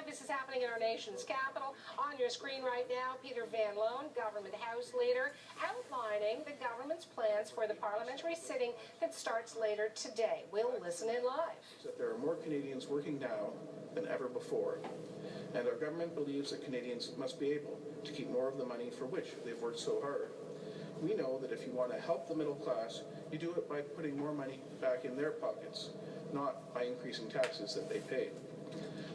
Live. This is happening in our nation's capital. On your screen right now, Peter Van Loan, Government House Leader, outlining the government's plans for the parliamentary sitting that starts later today. We'll listen in live. That there are more Canadians working now than ever before, and our government believes that Canadians must be able to keep more of the money for which they've worked so hard. We know that if you want to help the middle class, you do it by putting more money back in their pockets, not by increasing taxes that they pay.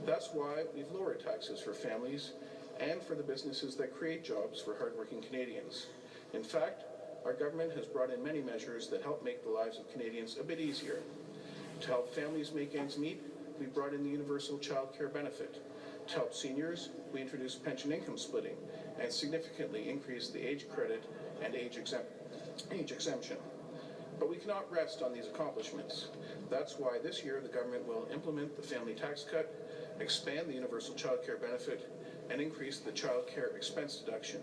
That's why we've lowered taxes for families and for the businesses that create jobs for hardworking Canadians. In fact, our government has brought in many measures that help make the lives of Canadians a bit easier. To help families make ends meet, we brought in the universal child care benefit. To help seniors, we introduced pension income splitting and significantly increased the age credit and age exemption. But we cannot rest on these accomplishments. That's why this year the government will implement the family tax cut, expand the universal child care benefit, and increase the child care expense deduction.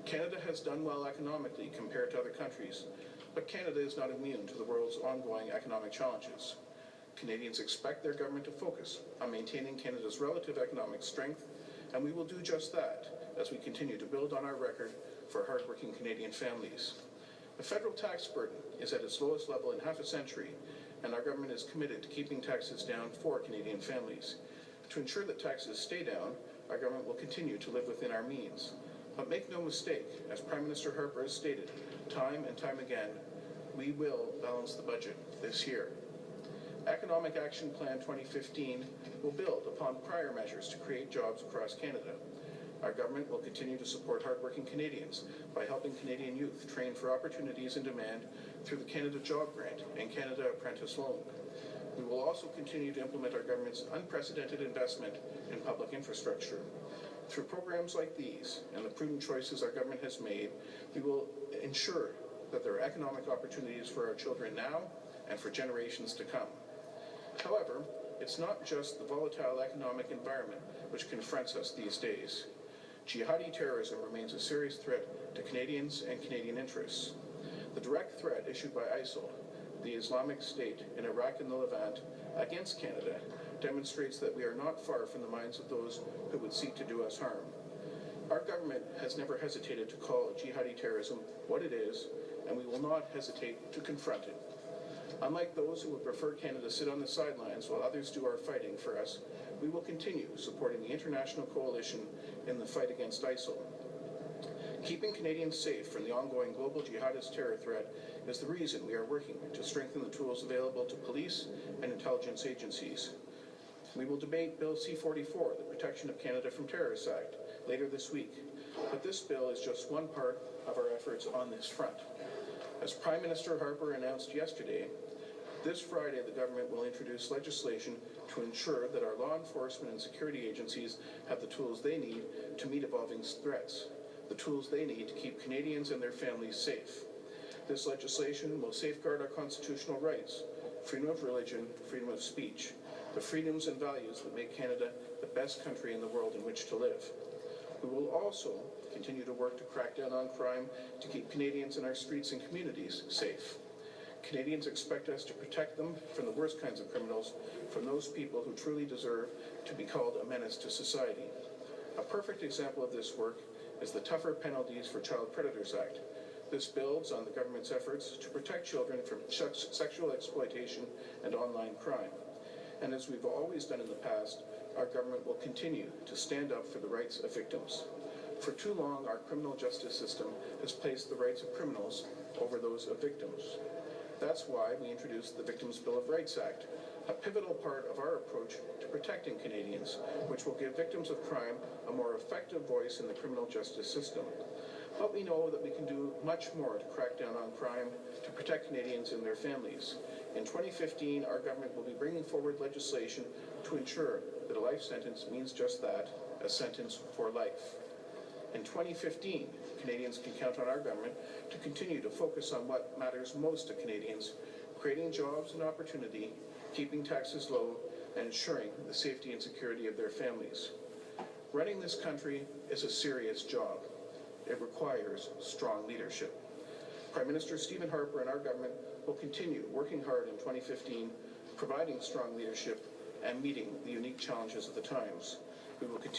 Canada has done well economically compared to other countries, but Canada is not immune to the world's ongoing economic challenges. Canadians expect their government to focus on maintaining Canada's relative economic strength, and we will do just that as we continue to build on our record for hardworking Canadian families. The federal tax burden is at its lowest level in half a century, and our government is committed to keeping taxes down for Canadian families. To ensure that taxes stay down, our government will continue to live within our means. But make no mistake, as Prime Minister Harper has stated time and time again, we will balance the budget this year. Economic Action Plan 2015 will build upon prior measures to create jobs across Canada. Our government will continue to support hardworking Canadians by helping Canadian youth train for opportunities in demand through the Canada Job Grant and Canada Apprentice Loan. We will also continue to implement our government's unprecedented investment in public infrastructure. Through programs like these and the prudent choices our government has made, we will ensure that there are economic opportunities for our children now and for generations to come. However, it's not just the volatile economic environment which confronts us these days. Jihadi terrorism remains a serious threat to Canadians and Canadian interests. The direct threat issued by ISIL, the Islamic State in Iraq and the Levant, against Canada demonstrates that we are not far from the minds of those who would seek to do us harm. Our government has never hesitated to call jihadi terrorism what it is, and we will not hesitate to confront it. Unlike those who would prefer Canada sit on the sidelines while others do our fighting for us, we will continue supporting the international coalition in the fight against ISIL. Keeping Canadians safe from the ongoing global jihadist terror threat is the reason we are working to strengthen the tools available to police and intelligence agencies. We will debate Bill C-44, the Protection of Canada from Terrorists Act, later this week. But this bill is just one part of our efforts on this front. As Prime Minister Harper announced yesterday, this Friday the government will introduce legislation to ensure that our law enforcement and security agencies have the tools they need to meet evolving threats, the tools they need to keep Canadians and their families safe. This legislation will safeguard our constitutional rights, freedom of religion, freedom of speech, the freedoms and values that make Canada the best country in the world in which to live. We will also continue to work to crack down on crime to keep Canadians in our streets and communities safe. Canadians expect us to protect them from the worst kinds of criminals, from those people who truly deserve to be called a menace to society. A perfect example of this work is the Tougher Penalties for Child Predators Act. This builds on the government's efforts to protect children from sexual exploitation and online crime. And as we've always done in the past, our government will continue to stand up for the rights of victims. For too long, our criminal justice system has placed the rights of criminals over those of victims. That's why we introduced the Victims' Bill of Rights Act, a pivotal part of our approach to protecting Canadians, which will give victims of crime a more effective voice in the criminal justice system. But we know that we can do much more to crack down on crime, to protect Canadians and their families. In 2015, our government will be bringing forward legislation to ensure that a life sentence means just that, a sentence for life. In 2015, Canadians can count on our government to continue to focus on what matters most to Canadians, creating jobs and opportunity, keeping taxes low, and ensuring the safety and security of their families. Running this country is a serious job. It requires strong leadership. Prime Minister Stephen Harper and our government will continue working hard in 2015, providing strong leadership and meeting the unique challenges of the times. We will continue